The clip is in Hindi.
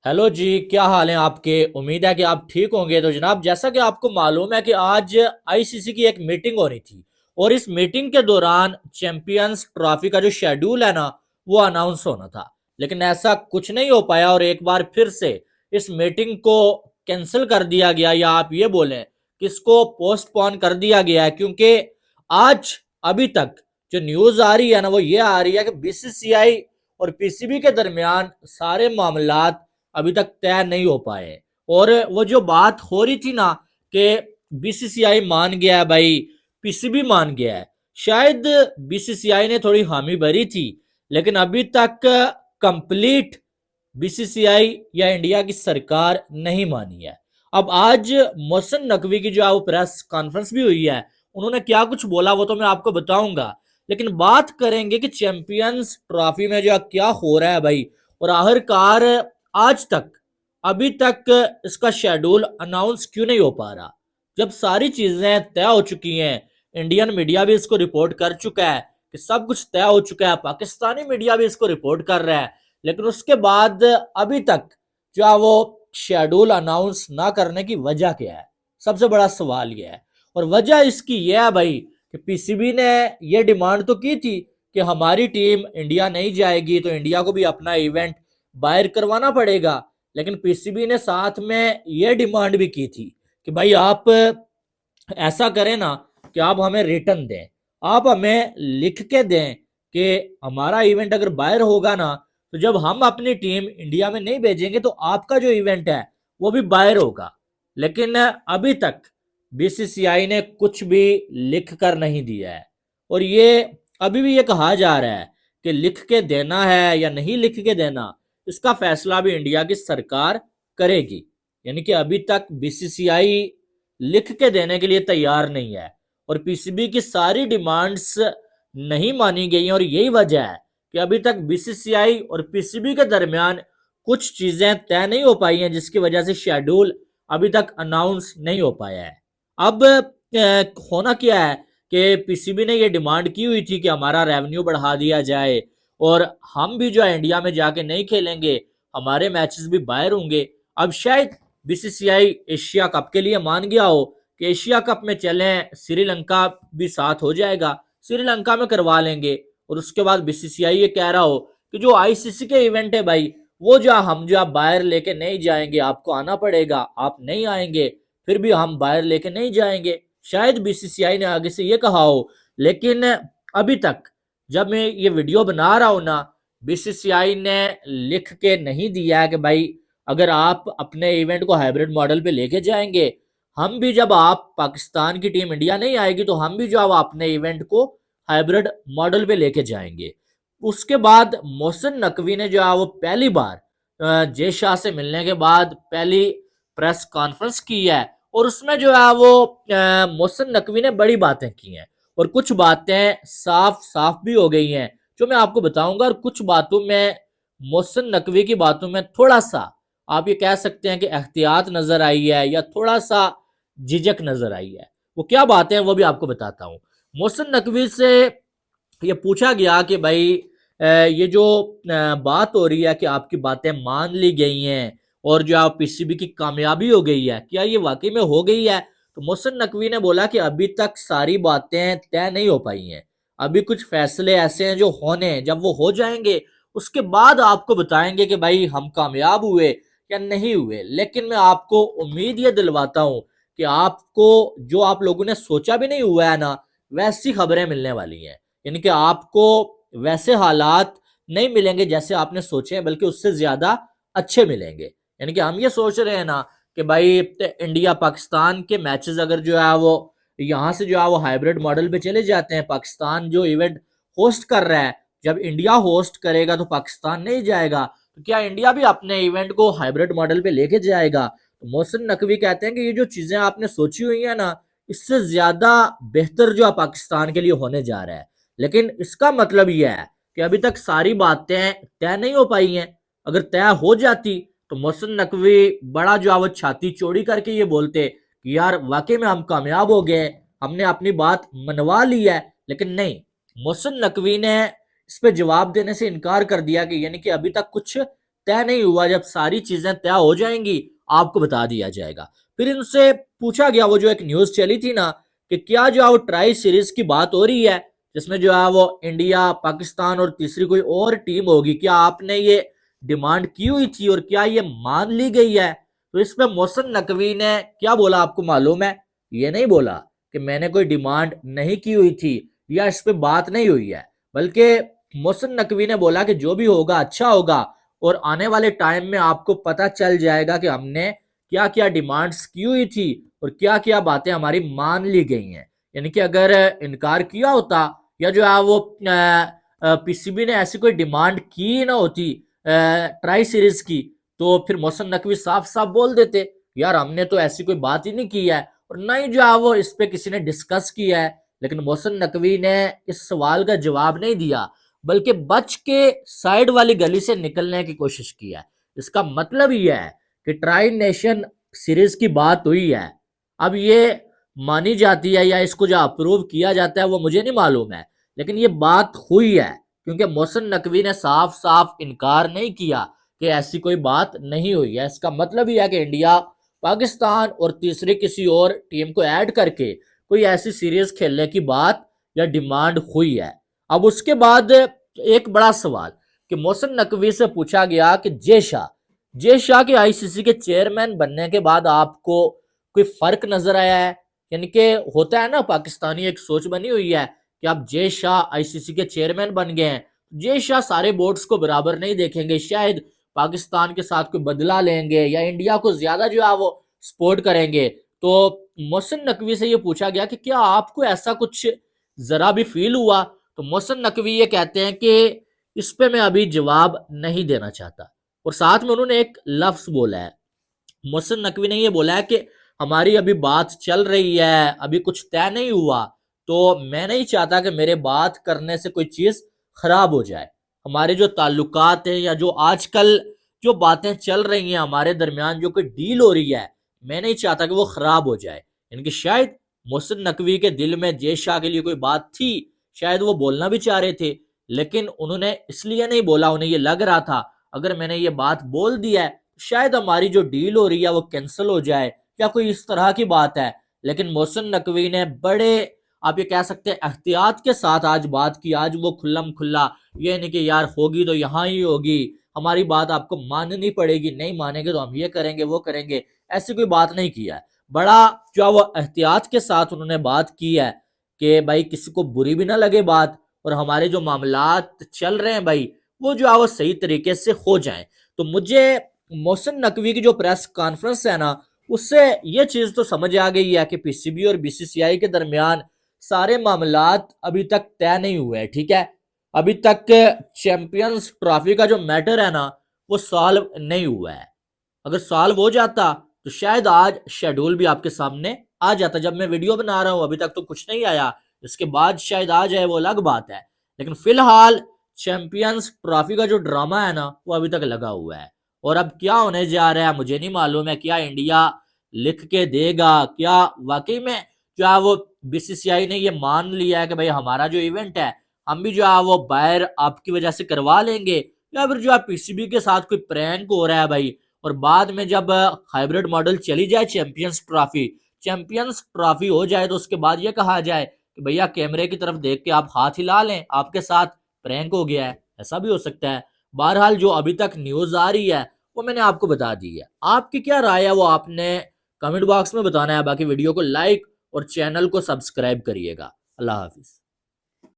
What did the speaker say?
हेलो जी, क्या हाल है आपके। उम्मीद है कि आप ठीक होंगे। तो जनाब, जैसा कि आपको मालूम है कि आज आईसीसी की एक मीटिंग हो रही थी और इस मीटिंग के दौरान चैंपियंस ट्रॉफी का जो शेड्यूल है ना, वो अनाउंस होना था, लेकिन ऐसा कुछ नहीं हो पाया और एक बार फिर से इस मीटिंग को कैंसिल कर दिया गया, या आप ये बोलें कि इसको पोस्टपोन कर दिया गया है, क्योंकि आज अभी तक जो न्यूज आ रही है ना, वो ये आ रही है कि बीसीसीआई और पीसीबी के दरमियान सारे मामलात अभी तक तय नहीं हो पाए। और वो जो बात हो रही थी ना कि बीसीसीआई मान गया है भाई, पीसीबी मान गया है, शायद बीसीसीआई ने थोड़ी हामी भरी थी, लेकिन अभी तक कंप्लीट बीसीसीआई या इंडिया की सरकार नहीं मानी है। अब आज मोहसिन नकवी की जो है वो प्रेस कॉन्फ्रेंस भी हुई है, उन्होंने क्या कुछ बोला वो तो मैं आपको बताऊंगा, लेकिन बात करेंगे कि चैंपियंस ट्रॉफी में जो क्या हो रहा है भाई, और आखिरकार आज तक अभी तक इसका शेड्यूल अनाउंस क्यों नहीं हो पा रहा, जब सारी चीजें तय हो चुकी हैं। इंडियन मीडिया भी इसको रिपोर्ट कर चुका है कि सब कुछ तय हो चुका है, पाकिस्तानी मीडिया भी इसको रिपोर्ट कर रहा है, लेकिन उसके बाद अभी तक जो है वो शेड्यूल अनाउंस ना करने की वजह क्या है, सबसे बड़ा सवाल यह है। और वजह इसकी यह है भाई कि पीसीबी ने यह डिमांड तो की थी कि हमारी टीम इंडिया नहीं जाएगी तो इंडिया को भी अपना इवेंट बाहर करवाना पड़ेगा, लेकिन पीसीबी ने साथ में यह डिमांड भी की थी कि भाई आप ऐसा करें ना कि आप हमें रिटर्न दें, आप हमें लिख के दें कि हमारा इवेंट अगर बाहर होगा ना, तो जब हम अपनी टीम इंडिया में नहीं भेजेंगे तो आपका जो इवेंट है वो भी बाहर होगा। लेकिन अभी तक बीसीसीआई ने कुछ भी लिख कर नहीं दिया है, और ये अभी भी ये कहा जा रहा है कि लिख के देना है या नहीं लिख के देना, इसका फैसला भी इंडिया की सरकार करेगी। यानी कि अभी तक बीसीसीआई लिख के देने के लिए तैयार नहीं है और पीसीबी की सारी डिमांड्स नहीं मानी गई हैं, और यही वजह है कि अभी तक बीसीसीआई और पीसीबी के दरमियान कुछ चीजें तय नहीं हो पाई हैं, जिसकी वजह से शेड्यूल अभी तक अनाउंस नहीं हो पाया है। अब होना क्या है कि पीसीबी ने यह डिमांड की हुई थी कि हमारा रेवेन्यू बढ़ा दिया जाए और हम भी जो है इंडिया में जाके नहीं खेलेंगे, हमारे मैचेस भी बाहर होंगे। अब शायद बीसीसीआई एशिया कप के लिए मान गया हो कि एशिया कप में चलें, श्रीलंका भी साथ हो जाएगा, श्रीलंका में करवा लेंगे, और उसके बाद बीसीसीआई ये कह रहा हो कि जो आईसीसी के इवेंट है भाई, वो जो हम जो आप बाहर लेके नहीं जाएंगे, आपको आना पड़ेगा, आप नहीं आएंगे फिर भी हम बाहर लेके नहीं जाएंगे। शायद बीसीसीआई ने आगे से ये कहा हो, लेकिन अभी तक जब मैं ये वीडियो बना रहा हूं ना, बीसीसीआई ने लिख के नहीं दिया है कि भाई अगर आप अपने इवेंट को हाइब्रिड मॉडल पे लेके जाएंगे, हम भी जब आप पाकिस्तान की टीम इंडिया नहीं आएगी तो हम भी जो है अपने इवेंट को हाइब्रिड मॉडल पे लेके जाएंगे। उसके बाद मोहसिन नकवी ने जो है वो पहली बार जय शाह से मिलने के बाद पहली प्रेस कॉन्फ्रेंस की है, और उसमें जो है वो मोहसिन नकवी ने बड़ी बातें की हैं, और कुछ बातें साफ साफ भी हो गई हैं जो मैं आपको बताऊंगा, और कुछ बातों में मोहसिन नकवी की बातों में थोड़ा सा आप ये कह सकते हैं कि एहतियात नजर आई है या थोड़ा सा झिझक नजर आई है। वो क्या बातें हैं वो भी आपको बताता हूँ। मोहसिन नकवी से ये पूछा गया कि भाई ये जो बात हो रही है कि आपकी बातें मान ली गई हैं और जो आप पीसीबी की कामयाबी हो गई है, क्या ये वाकई में हो गई है? तो मोहसिन नकवी ने बोला कि अभी तक सारी बातें तय नहीं हो पाई हैं, अभी कुछ फैसले ऐसे हैं जो होने हैं, जब वो हो जाएंगे उसके बाद आपको बताएंगे कि भाई हम कामयाब हुए या नहीं हुए। लेकिन मैं आपको उम्मीद ये दिलवाता हूं कि आपको जो आप लोगों ने सोचा भी नहीं हुआ है ना, वैसी खबरें मिलने वाली हैं। यानी कि आपको वैसे हालात नहीं मिलेंगे जैसे आपने सोचे हैं, बल्कि उससे ज्यादा अच्छे मिलेंगे। यानी कि हम ये सोच रहे हैं ना कि भाई इंडिया पाकिस्तान के मैचेस अगर जो है वो यहाँ से जो है वो हाइब्रिड मॉडल पे चले जाते हैं, पाकिस्तान जो इवेंट होस्ट कर रहा है, जब इंडिया होस्ट करेगा तो पाकिस्तान नहीं जाएगा, तो क्या इंडिया भी अपने इवेंट को हाइब्रिड मॉडल पे लेके जाएगा? तो मोहसिन नकवी कहते हैं कि ये जो चीजें आपने सोची हुई है ना, इससे ज्यादा बेहतर जो पाकिस्तान के लिए होने जा रहा है। लेकिन इसका मतलब यह है कि अभी तक सारी बातें तय नहीं हो पाई हैं। अगर तय हो जाती तो मोहसिन नकवी बड़ा जो है वो छाती चौड़ी करके ये बोलते कि यार वाकई में हम कामयाब हो गए, हमने अपनी बात मनवा ली है। लेकिन नहीं, मोहसिन नकवी ने इस पे जवाब देने से इनकार कर दिया कि यानी कि अभी तक कुछ तय नहीं हुआ, जब सारी चीजें तय हो जाएंगी आपको बता दिया जाएगा। फिर इनसे पूछा गया, वो जो एक न्यूज चली थी ना कि क्या जो है वो ट्राई सीरीज की बात हो रही है जिसमें जो है वो इंडिया, पाकिस्तान और तीसरी कोई और टीम होगी, क्या आपने ये डिमांड की हुई थी और क्या ये मान ली गई है? तो इसमें मोहसिन नकवी ने क्या बोला आपको मालूम है? ये नहीं बोला कि मैंने कोई डिमांड नहीं की हुई थी या इस पे बात नहीं हुई है, बल्कि मोहसिन नकवी ने बोला कि जो भी होगा अच्छा होगा और आने वाले टाइम में आपको पता चल जाएगा कि हमने क्या क्या डिमांड्स की हुई थी और क्या क्या बातें हमारी मान ली गई हैं। यानी कि अगर इनकार किया होता या जो है वो पीसीबी ने ऐसी कोई डिमांड की ना होती ट्राई सीरीज की, तो फिर मोहसिन नकवी साफ साफ बोल देते यार हमने तो ऐसी कोई बात ही नहीं की है और ना ही जो है वो इस पे किसी ने डिस्कस किया है। लेकिन मोहसिन नकवी ने इस सवाल का जवाब नहीं दिया, बल्कि बच के साइड वाली गली से निकलने की कोशिश की है। इसका मतलब यह है कि ट्राई नेशन सीरीज की बात हुई है, अब ये मानी जाती है या इसको जो अप्रूव किया जाता है वो मुझे नहीं मालूम है, लेकिन ये बात हुई है क्योंकि मोहसिन नकवी ने साफ साफ इनकार नहीं किया कि ऐसी कोई बात नहीं हुई है। इसका मतलब यह है कि इंडिया, पाकिस्तान और तीसरी किसी और टीम को ऐड करके कोई ऐसी सीरीज खेलने की बात या डिमांड हुई है। अब उसके बाद एक बड़ा सवाल कि मोहसिन नकवी से पूछा गया कि जय शाह के आईसीसी के चेयरमैन बनने के बाद आपको कोई फर्क नजर आया है? यानी कि होता है ना, पाकिस्तानी एक सोच बनी हुई है कि आप जय शाह आईसीसी के चेयरमैन बन गए हैं, जय शाह सारे बोर्ड्स को बराबर नहीं देखेंगे, शायद पाकिस्तान के साथ कोई बदला लेंगे या इंडिया को ज्यादा जो है वो सपोर्ट करेंगे। तो मोहसिन नकवी से ये पूछा गया कि क्या आपको ऐसा कुछ जरा भी फील हुआ? तो मोहसिन नकवी ये कहते हैं कि इस पे मैं अभी जवाब नहीं देना चाहता। और साथ में उन्होंने एक लफ्ज बोला है, मोहसिन नकवी ने ये बोला है कि हमारी अभी बात चल रही है, अभी कुछ तय नहीं हुआ, तो मैं नहीं चाहता कि मेरे बात करने से कोई चीज खराब हो जाए। हमारे जो ताल्लुकात हैं या जो आजकल जो बातें चल रही हैं हमारे दरमियान, जो कोई डील हो रही है, मैं नहीं चाहता कि वो खराब हो जाए। इनकी शायद मोहसिन नकवी के दिल में जय शाह के लिए कोई बात थी, शायद वो बोलना भी चाह रहे थे, लेकिन उन्होंने इसलिए नहीं बोला, उन्हें ये लग रहा था अगर मैंने ये बात बोल दी है शायद हमारी जो डील हो रही है वो कैंसिल हो जाए या कोई इस तरह की बात है। लेकिन मोहसिन नकवी ने बड़े, आप ये कह सकते हैं, एहतियात के साथ आज बात की। आज वो खुल्लम खुल्ला ये नहीं कि यार होगी तो यहाँ ही होगी, हमारी बात आपको माननी पड़ेगी, नहीं मानेंगे तो हम ये करेंगे वो करेंगे, ऐसी कोई बात नहीं किया है। बड़ा जो है वो एहतियात के साथ उन्होंने बात की है कि भाई किसी को बुरी भी ना लगे बात और हमारे जो मामलात चल रहे हैं भाई वो जो है वो सही तरीके से हो जाए। तो मुझे मोहसिन नकवी की जो प्रेस कॉन्फ्रेंस है ना, उससे ये चीज तो समझ आ गई है कि पीसीबी और बीसीसीआई के दरमियान सारे मामलात अभी तक तय नहीं हुए हैं। ठीक है, अभी तक चैंपियंस ट्रॉफी का जो मैटर है ना वो सॉल्व नहीं हुआ है। अगर सॉल्व हो जाता तो शायद आज शेड्यूल भी आपके सामने आ जाता। जब मैं वीडियो बना रहा हूं अभी तक तो कुछ नहीं आया, इसके बाद शायद आ जाए वो अलग बात है। लेकिन फिलहाल चैंपियंस ट्रॉफी का जो ड्रामा है ना वो अभी तक लगा हुआ है और अब क्या होने जा रहा है मुझे नहीं मालूम है। क्या इंडिया लिख के देगा, क्या वाकई में जो है वो बीसीसीआई ने ये मान लिया है कि भाई हमारा जो इवेंट है हम भी जो है वो बाहर आपकी वजह से करवा लेंगे, या फिर जो है पीसीबी के साथ कोई प्रैंक हो रहा है भाई। और बाद में जब हाइब्रिड मॉडल चली जाए चैंपियंस ट्रॉफी हो जाए तो उसके बाद ये कहा जाए कि भैया कैमरे की तरफ देख के आप हाथ हिला लें, आपके साथ प्रैंक हो गया है, ऐसा भी हो सकता है। बहरहाल जो अभी तक न्यूज आ रही है वो मैंने आपको बता दी है। आपकी क्या राय है वो आपने कमेंट बॉक्स में बताना है। बाकी वीडियो को लाइक और चैनल को सब्सक्राइब करिएगा। अल्लाह हाफिज।